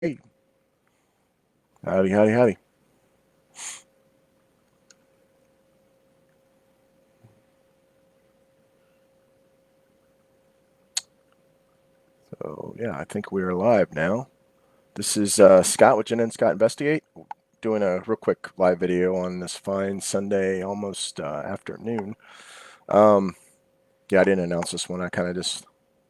Hey, howdy, howdy, howdy. So, yeah, I think we're live now. This is Scott with Jen and Scott Investigate, doing a real quick live video on this fine Sunday, almost afternoon. Um, yeah, I didn't announce this one. I kind of just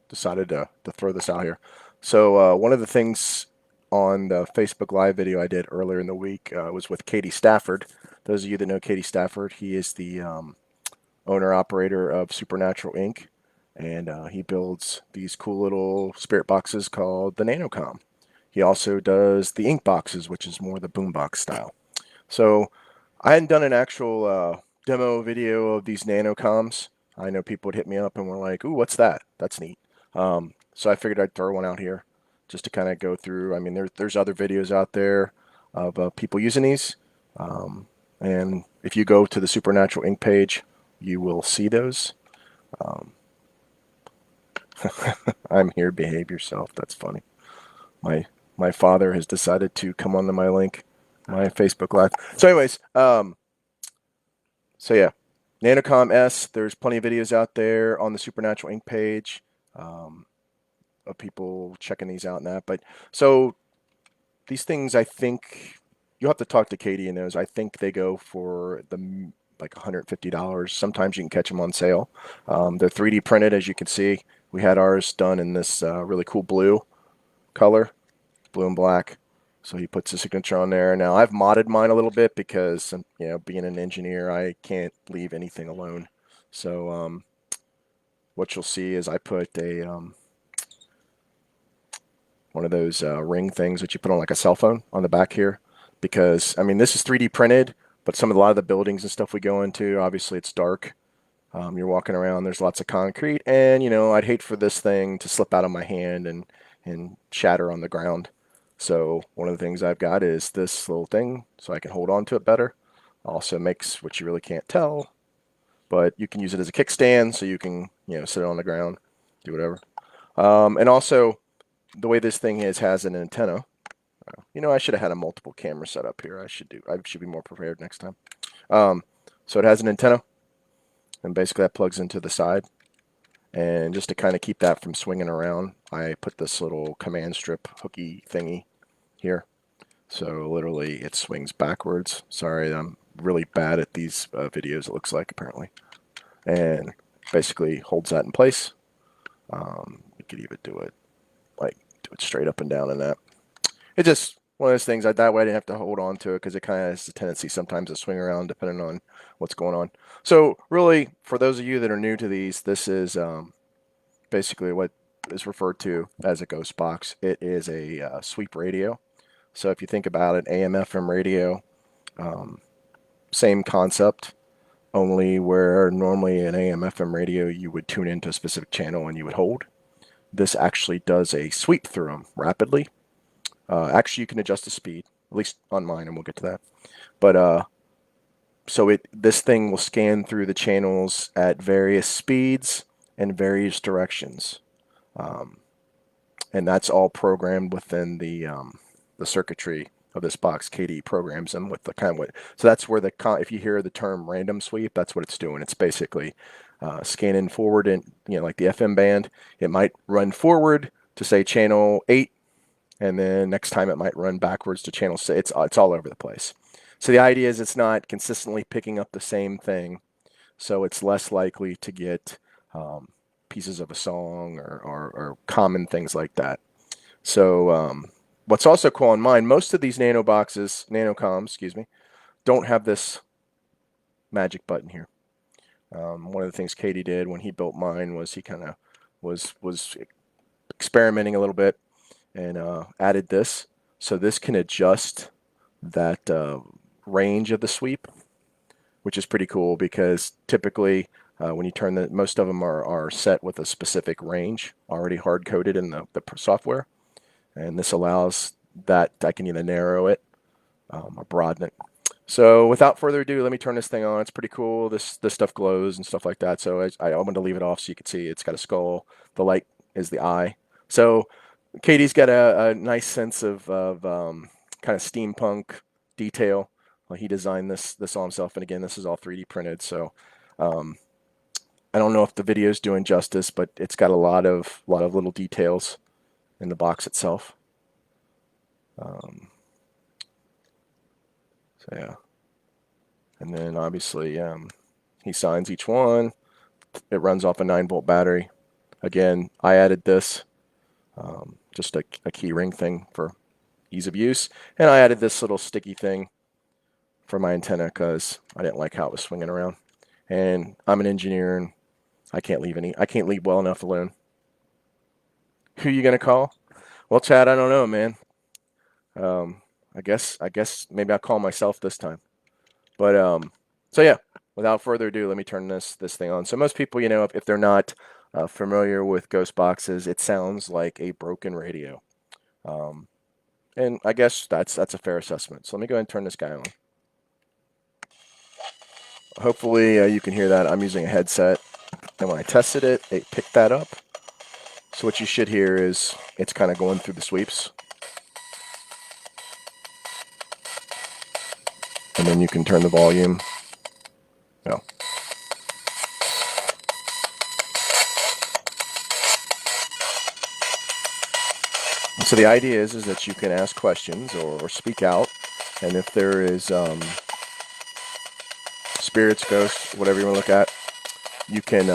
decided to throw this out here. So, one of the things on the Facebook Live video I did earlier in the week was with Katie Stafford. Those of you that know Katie Stafford, he is the owner operator of Supernatural Inc. And he builds these cool little spirit boxes called the Nanocom. He also does the ink boxes, which is more the boombox style. So I hadn't done an actual demo video of these Nanocoms. I know people would hit me up and were like, "Ooh, what's that? That's neat." So I figured I'd throw one out here just to kind of go through. I mean, there's other videos out there of people using these. Um, and if you go to the Supernatural Ink page, you will see those. Um, I'm here, behave yourself. That's funny. My my father has decided to come onto my link, my Facebook Live. So, anyways, so yeah, Nanocom-S. There's plenty of videos out there on the Supernatural Ink page um, of people checking these out and that. But so these things, I think you'll have to talk to Katie and those. I think they go for the like $150. Sometimes you can catch them on sale. They're 3D printed, as you can see. We had ours done in this really cool blue color, blue and black. So he puts his signature on there. Now I've modded mine a little bit because being an engineer, I can't leave anything alone. So what you'll see is I put a one of those ring things that you put on like a cell phone on the back here, because I mean this is 3D printed, but a lot of the buildings and stuff we go into, obviously it's dark. You're walking around, there's lots of concrete, and I'd hate for this thing to slip out of my hand and shatter on the ground. So one of the things I've got is this little thing so I can hold on to it better. Also makes what you really can't tell, but you can use it as a kickstand so you can, sit it on the ground, do whatever. And also the way this thing is has an antenna. I should have had a multiple camera set up here. I should be more prepared next time. So it has an antenna, and basically that plugs into the side. And just to kind of keep that from swinging around, I put this little command strip hooky thingy here. So literally it swings backwards. Sorry, I'm really bad at these videos, it looks like, apparently. And basically holds that in place. You could even do it straight up and down and that. It's just one of those things. That way I didn't have to hold on to it because it kind of has a tendency sometimes to swing around depending on what's going on. So really, for those of you that are new to these, this is basically what is referred to as a ghost box. It is a sweep radio. So if you think about it, AM/FM radio, um, same concept, only where normally an AM/FM radio you would tune into a specific channel and you would hold. This actually does a sweep through them rapidly. Actually, you can adjust the speed, at least on mine, and we'll get to that. But so this thing will scan through the channels at various speeds and various directions. Um, and that's all programmed within the circuitry of this box. KDE programs them with the kind of what. So that's where if you hear the term random sweep, that's what it's doing. It's basically scanning forward and like the FM band, it might run forward to say channel 8, and then next time it might run backwards to channel 6. It's all over the place. So the idea is it's not consistently picking up the same thing, so it's less likely to get pieces of a song or common things like that. So what's also cool on mine, most of these nanocoms, excuse me, don't have this magic button here. One of the things Katie did when he built mine was he kind of was experimenting a little bit and added this. So this can adjust that range of the sweep, which is pretty cool because typically when you turn most of them are set with a specific range already hard coded in the software. And this allows that I can either narrow it or broaden it. So without further ado, let me turn this thing on. It's pretty cool. This stuff glows and stuff like that. So I wanted to leave it off so you can see it's got a skull. The light is the eye. So Katie's got a nice sense of kind of steampunk detail. He designed this all himself, and again, this is all 3D printed. So um, I don't know if the video is doing justice, but it's got a lot of little details in the box itself. So yeah, and then obviously he signs each one. It runs off a 9-volt battery. Again, I added this, just a key ring thing for ease of use, and I added this little sticky thing for my antenna because I didn't like how it was swinging around. And I'm an engineer, and I can't leave well enough alone. Who you gonna call? Well, Chad, I don't know, man. I guess maybe I'll call myself this time. But so yeah, without further ado, let me turn this thing on. So most people, if they're not familiar with ghost boxes, it sounds like a broken radio. Um, and I guess that's a fair assessment. So let me go ahead and turn this guy on. Hopefully you can hear that. I'm using a headset, and when I tested it, it picked that up. So what you should hear is it's kind of going through the sweeps, and then you can turn the volume. No. So the idea is that you can ask questions or speak out, and if there is spirits, ghosts, whatever you want to look at, you can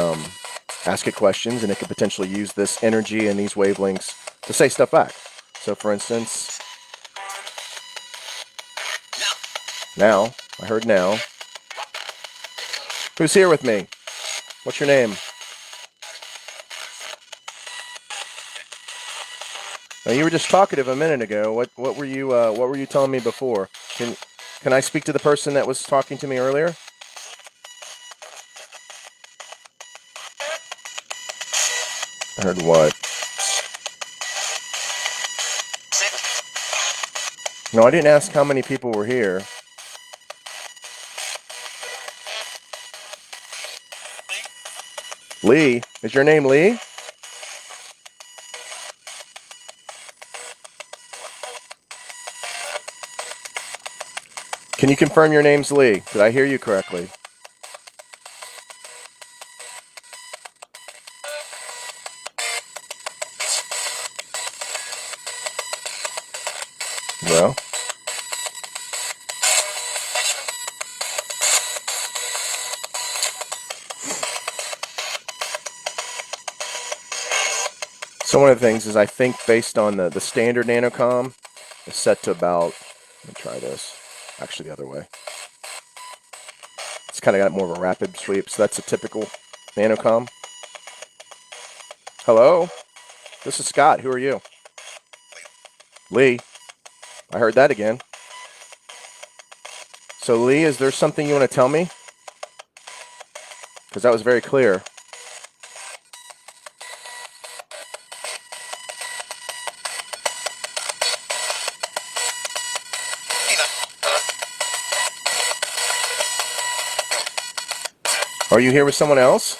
ask it questions, and it could potentially use this energy and these wavelengths to say stuff back. So for instance, now, I heard now. Who's here with me? What's your name? Now, you were just talkative a minute ago. What were you telling me before? Can I speak to the person that was talking to me earlier? I heard what? No, I didn't ask how many people were here. Lee, is your name Lee? Can you confirm your name's Lee? Did I hear you correctly? Well, so one of the things is I think based on the standard Nanocom is set to about, let me try this, actually the other way. It's kind of got more of a rapid sweep, so that's a typical Nanocom. Hello? This is Scott. Who are you? Lee. I heard that again. So Lee, is there something you want to tell me? Because that was very clear. Are you here with someone else?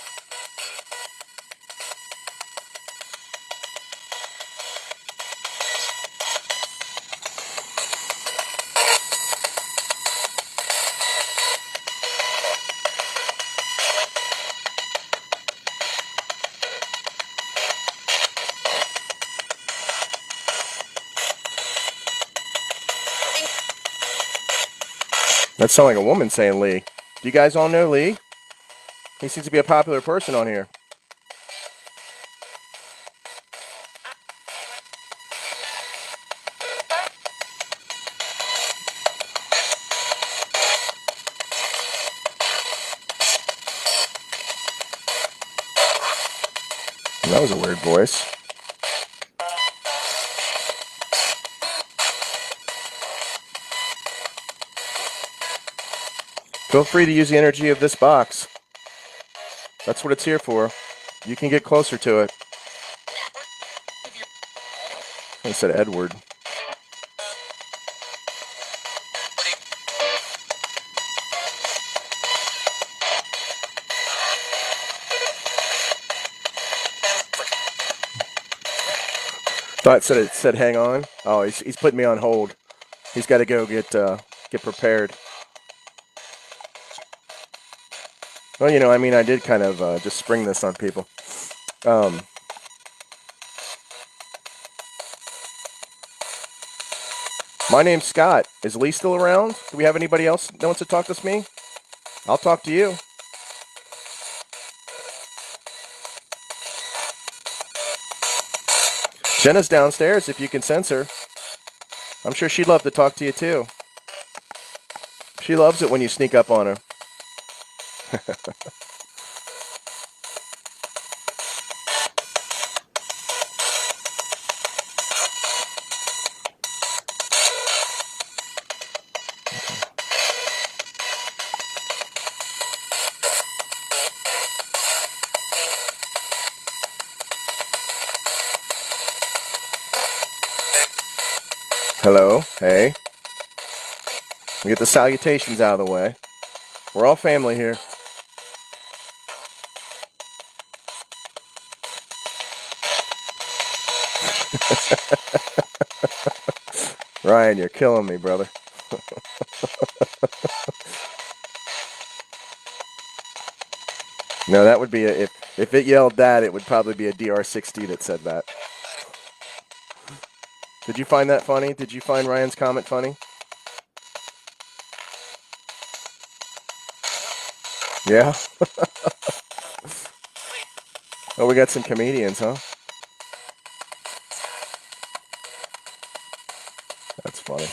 That sounds like a woman saying Lee. Do you guys all know Lee? He seems to be a popular person on here. That was a weird voice. Feel free to use the energy of this box. That's what it's here for. You can get closer to it. I said Edward. Thought it said hang on. Oh, he's putting me on hold. He's got to go get prepared. Well, you know, I mean, I did kind of just spring this on people. Um, my name's Scott. Is Lee still around? Do we have anybody else that wants to talk to me? I'll talk to you. Jenna's downstairs if you can sense her. I'm sure she'd love to talk to you too. She loves it when you sneak up on her. Hello. Hey. We get the salutations out of the way. We're all family here. Ryan, you're killing me, brother. No, that would be if it yelled that, it would probably be a DR60 that said that. Did you find that funny? Did you find Ryan's comment funny? Yeah. Oh, we got some comedians, huh? That's funny.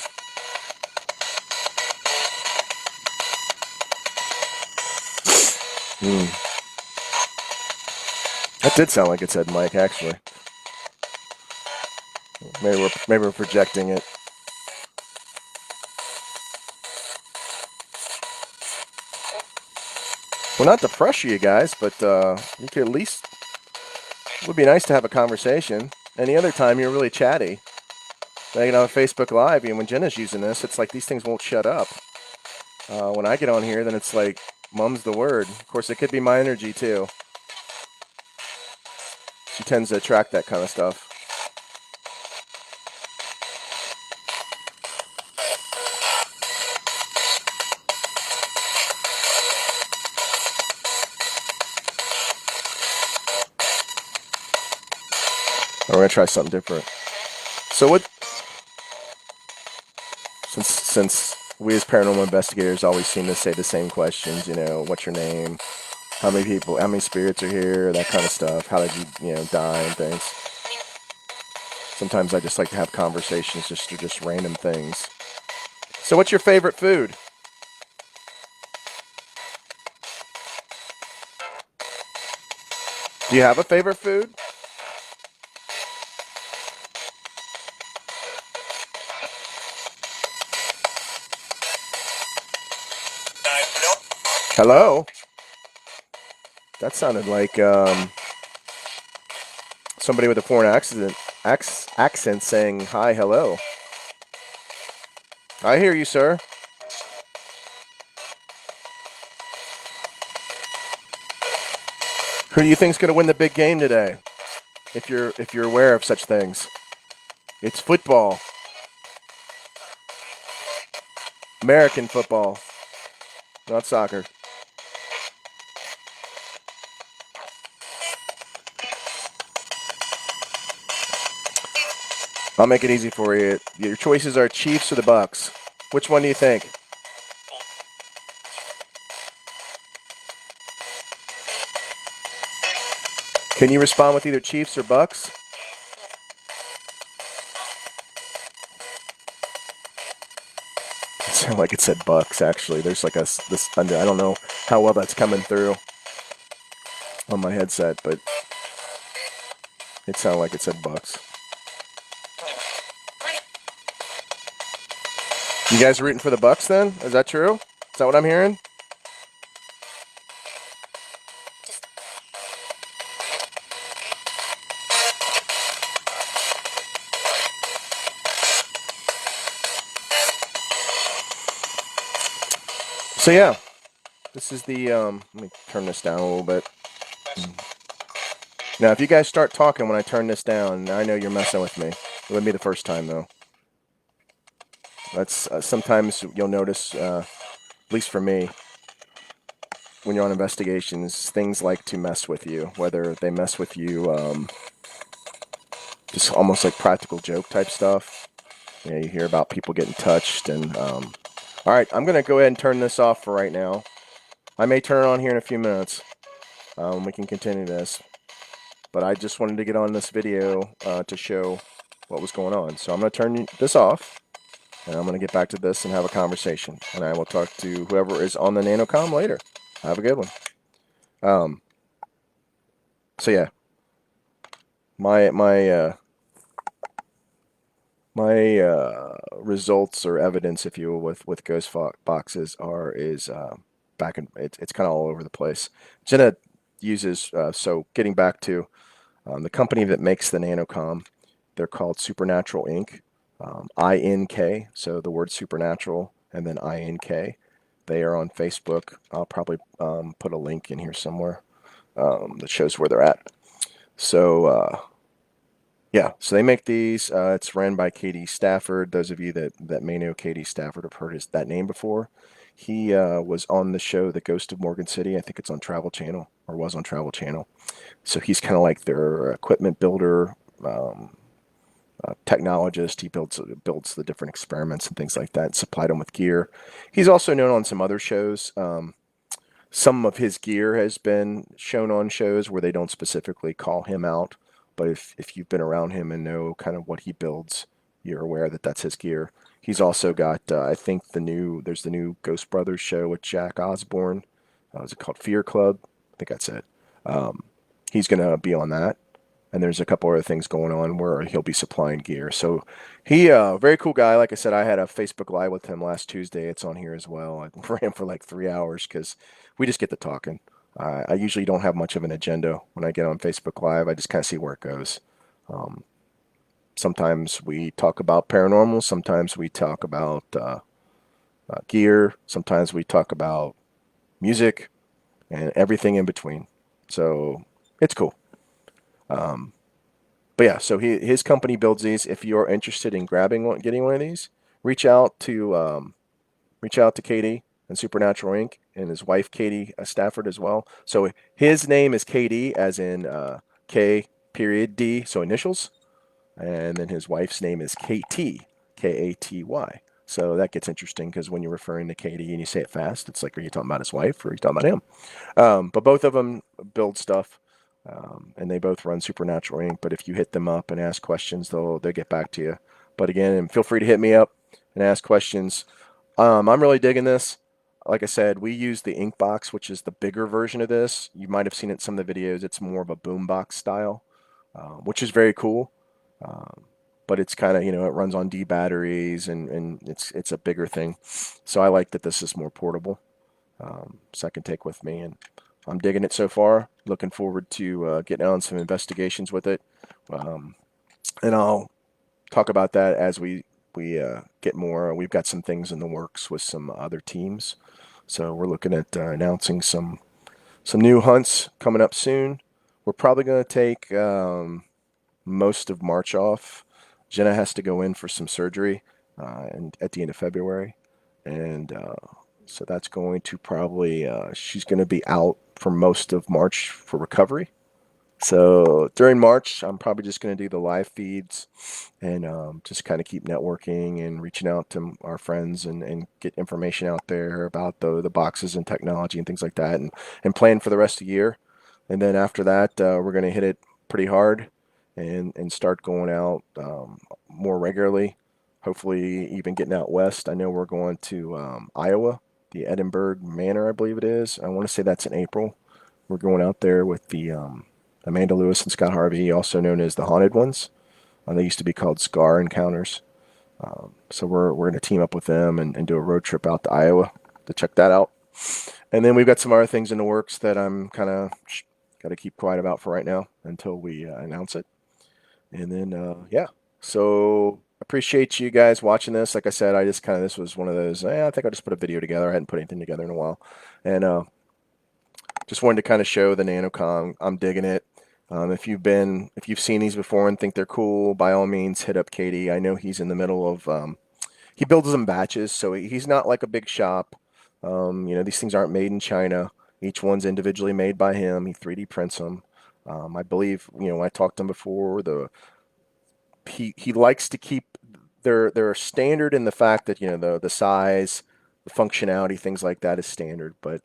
That did sound like it said Mike, actually. Maybe we're projecting it. Well, not to pressure you guys, but you could at least. It would be nice to have a conversation. Any other time, you're really chatty. Like on Facebook Live, when Jenna's using this, it's like these things won't shut up. When I get on here, then it's like mum's the word. Of course, it could be my energy too. She tends to attract that kind of stuff. We're gonna try something different. So what? Since we as paranormal investigators always seem to say the same questions, you know, what's your name? How many people? How many spirits are here? That kind of stuff. How did you die and things. Sometimes I just like to have conversations just random things. So what's your favorite food? Do you have a favorite food? Hello? That sounded like somebody with a foreign accent saying hi, hello. I hear you, sir. Who do you think's going to win the big game today? If you're aware of such things, it's football. American football, not soccer. I'll make it easy for you. Your choices are Chiefs or the Bucks. Which one do you think? Can you respond with either Chiefs or Bucks? It sounded like it said Bucks. Actually, there's like this under. I don't know how well that's coming through on my headset, but it sounded like it said Bucks. You guys rooting for the Bucks then? Is that true? Is that what I'm hearing? So yeah, this is the. Let me turn this down a little bit. Now, if you guys start talking when I turn this down, I know you're messing with me. It wouldn't be the first time, though. That's sometimes you'll notice, at least for me, when you're on investigations, things like to mess with you. Whether they mess with you, just almost like practical joke type stuff. You know, you hear about people getting touched, and all right, I'm gonna go ahead and turn this off for right now. I may turn it on here in a few minutes. We can continue this, but I just wanted to get on this video to show what was going on. So I'm gonna turn this off, and I'm gonna get back to this and have a conversation. And I will talk to whoever is on the Nanocom later. Have a good one. Um, so yeah, my results or evidence, if you will, with ghost boxes is back in it's kind of all over the place. Jenna uses so getting back to the company that makes the Nanocom, they're called Supernatural Inc. INK, so the word supernatural and then INK. They are on Facebook. I'll probably put a link in here somewhere that shows where they're at. So yeah, so they make these. It's ran by Katie Stafford. Those of you that may know Katie Stafford have heard that name before. He was on the show The Ghost of Morgan City. I think it's on Travel Channel, or was on Travel Channel. So he's kind of like their equipment builder, technologist. He builds the different experiments and things like that, and supplied them with gear. He's also known on some other shows. Some of his gear has been shown on shows where they don't specifically call him out. But if you've been around him and know kind of what he builds, you're aware that that's his gear. He's also got, I think, there's the new Ghost Brothers show with Jack Osborne. Is it called Fear Club? I think that's it. He's going to be on that. And there's a couple other things going on where he'll be supplying gear. So he, very cool guy. Like I said, I had a Facebook Live with him last Tuesday. It's on here as well. I ran for like 3 hours because we just get to talking. I usually don't have much of an agenda when I get on Facebook Live. I just kind of see where it goes. Sometimes we talk about paranormal. Sometimes we talk about gear. Sometimes we talk about music and everything in between. So it's cool. But yeah, so his company builds these. If you're interested in getting one of these, reach out to Katie and Supernatural Inc. and his wife Katie Stafford as well. So his name is KD, as in K period D, so initials, and then his wife's name is KT, Katy. So that gets interesting because when you're referring to Katie and you say it fast, it's like, are you talking about his wife or are you talking about him? But both of them build stuff. And they both run Supernatural Inc. But if you hit them up and ask questions, they'll get back to you. But again, feel free to hit me up and ask questions. I'm really digging this. Like I said, we use the InK box, which is the bigger version of this. You might have seen it in some of the videos. It's more of a boombox style, which is very cool. But it's kind of, it runs on D batteries and it's a bigger thing. So I like that this is more portable. So I can take with me, and I'm digging it so far. Looking forward to getting on some investigations with it. And I'll talk about that as we get more. We've got some things in the works with some other teams. So we're looking at announcing some new hunts coming up soon. We're probably going to take most of March off. Jenna has to go in for some surgery and at the end of February. And so that's going to probably, she's going to be out for most of March for recovery. So during March, I'm probably just going to do the live feeds and just kind of keep networking and reaching out to our friends and get information out there about the boxes and technology and things like that, and plan for the rest of the year. And then after that, we're going to hit it pretty hard and start going out more regularly. Hopefully even getting out west. I know we're going to Iowa, the Edinburgh Manor, I believe it is. I want to say that's in April. We're going out there with the Amanda Lewis and Scott Harvey, also known as the Haunted Ones. They used to be called Scar Encounters. So we're going to team up with them and do a road trip out to Iowa to check that out. And then we've got some other things in the works that I'm kind of got to keep quiet about for right now until we announce it. And then, yeah. So appreciate you guys watching this. Like I said, this was one of those, I think I'll just put a video together. I hadn't put anything together in a while. And just wanted to kind of show the Nanocom. I'm digging it. If you've seen these before and think they're cool, by all means hit up Katie. I know he's in the middle of he builds them batches, so he's not like a big shop. These things aren't made in China. Each one's individually made by him. He 3D prints them. I believe, when I talked to him before, he likes to keep they're standard in the fact that the size, the functionality, things like that is standard, but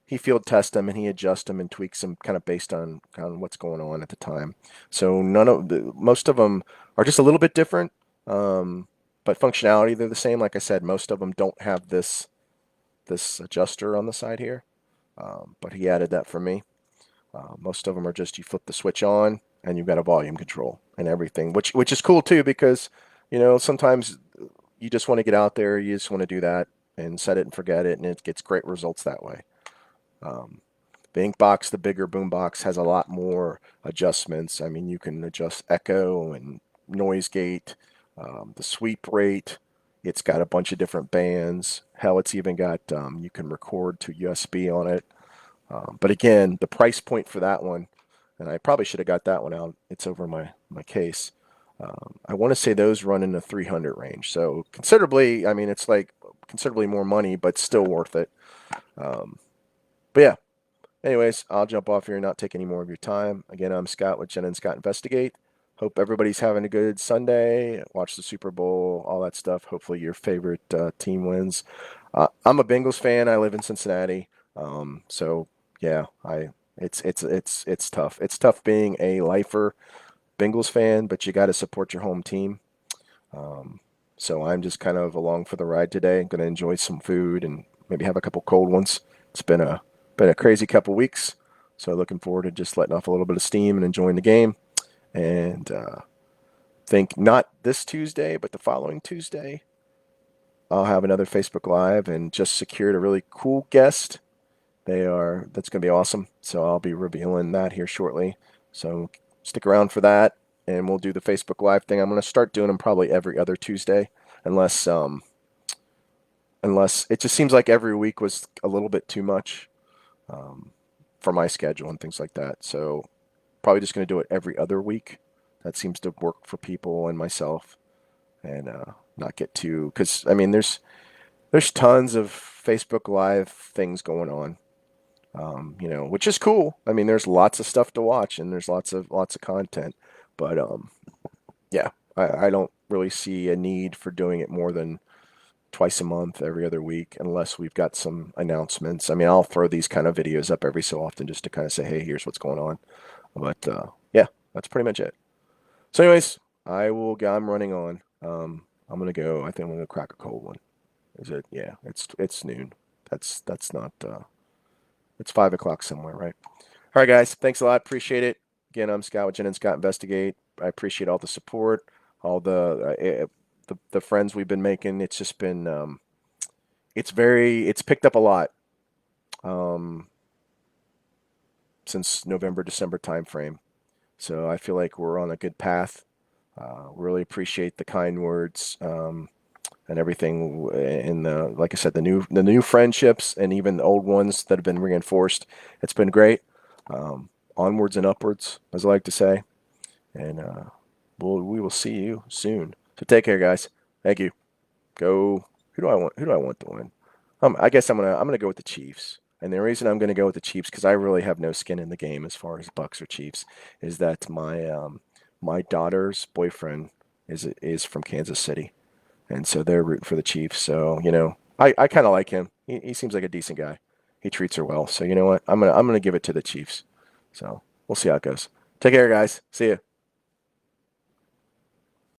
he field tests them and he adjusts them and tweaks them kind of based on kind of what's going on at the time. So most of them are just a little bit different, but functionality they're the same. Like I said, most of them don't have this adjuster on the side here, but he added that for me. Most of them are just you flip the switch on and you've got a volume control and everything, which is cool too because sometimes you just want to get out there, you just want to do that and set it and forget it, and it gets great results that way. Um, the InK box, the bigger boom box, has a lot more adjustments. I mean, you can adjust echo and noise gate, the sweep rate. It's got a bunch of different bands. Hell, it's even got you can record to USB on it. But again, the price point for that one, and I probably should have got that one out. It's over my case. I want to say those run in the 300 range. So considerably, I mean, it's like considerably more money, but still worth it. But yeah, anyways, I'll jump off here and not take any more of your time. Again, I'm Scott with Jen and Scott Investigate. Hope everybody's having a good Sunday. Watch the Super Bowl, all that stuff. Hopefully your favorite team wins. I'm a Bengals fan. I live in Cincinnati. So yeah, it's tough. It's tough being a lifer Bengals fan, but you got to support your home team. Um, so I'm just kind of along for the ride today. I'm gonna enjoy some food and maybe have a couple cold ones. It's been a crazy couple weeks, so looking forward to just letting off a little bit of steam and enjoying the game. And think not this Tuesday, but the following Tuesday, I'll have another Facebook Live and just secured a really cool guest. That's going to be awesome. So I'll be revealing that here shortly. So stick around for that, and we'll do the Facebook Live thing. I'm going to start doing them probably every other Tuesday, unless it just seems like every week was a little bit too much um, for my schedule and things like that. So probably just going to do it every other week. That seems to work for people and myself, and not get too because I mean there's tons of Facebook Live things going on, which is cool. I mean, there's lots of stuff to watch and there's lots of content, but yeah, I don't really see a need for doing it more than twice a month, every other week, unless we've got some announcements. I mean, I'll throw these kind of videos up every so often just to kind of say, hey, here's what's going on. But yeah, that's pretty much it. So, anyways, I'm running on. I'm gonna go. I think I'm gonna crack a cold one. Is it? Yeah, it's noon. That's not. It's 5 o'clock somewhere, right? All right, guys. Thanks a lot. Appreciate it. Again, I'm Scott with Jen and Scott Investigate. I appreciate all the support, all the friends we've been making. It's just been it's picked up a lot um, since November December timeframe. So I feel like we're on a good path. Really appreciate the kind words and everything in the like I said the new friendships and even the old ones that have been reinforced. It's been great. Onwards and upwards, as I like to say. And we will see you soon. So take care, guys. Thank you. Go. Who do I want? Who do I want to win? I guess I'm gonna go with the Chiefs. And the reason I'm gonna go with the Chiefs because I really have no skin in the game as far as Bucks or Chiefs is that my daughter's boyfriend is from Kansas City, and so they're rooting for the Chiefs. So I kind of like him. He seems like a decent guy. He treats her well. So you know what? I'm gonna give it to the Chiefs. So we'll see how it goes. Take care, guys. See ya.